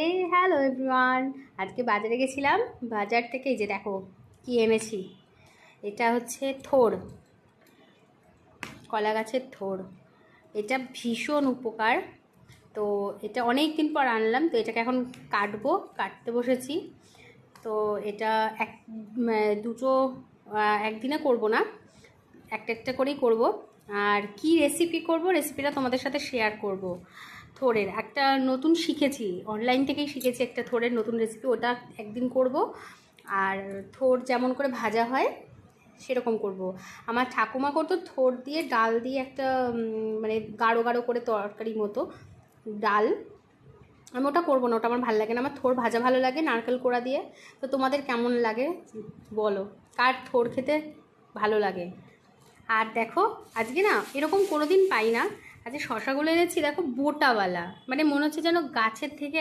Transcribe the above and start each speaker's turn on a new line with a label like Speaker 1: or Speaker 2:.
Speaker 1: এই hello everyone, আজকে বাজারে গেছিলাম। বাজার থেকে এই যে দেখো কি এনেছি। এটা হচ্ছে থোড়, কলা গাছের থোড়। এটা ভীষণ উপকার। তো এটা অনেক দিন পর আনলাম, তো এটাকে এখন কাটতে বসেছি। তো এটা দুটো একদিনে করব না, একটা একটা করেই করব। আর কি রেসিপি করব, রেসিপিটা তোমাদের সাথে শেয়ার করব। থোড়ের একটা নতুন শিখেছি, অনলাইন থেকেই শিখেছি একটা থোড়ের নতুন রেসিপি, ওটা একদিন করব। আর থোড় যেমন করে ভাজা হয় সেরকম করব। আমার ঠাকুমা করতো থোড় দিয়ে ডাল দিয়ে একটা মানে গাঢ় গাঢ় করে তরকারি মতো ডাল। আমি ওটা করবো না, ওটা আমার ভালো লাগে না। আমার থোড় ভাজা ভালো লাগে নারকেল কোড়া দিয়ে। তো তোমাদের কেমন লাগে বলো, কার থোড় খেতে ভালো লাগে। আর দেখো আজকে না এরকম কোনো দিন পাই না, আজকে শশাগুলো এনেছি দেখো বোটাওয়ালা, মানে মনে হচ্ছে যেন গাছের থেকে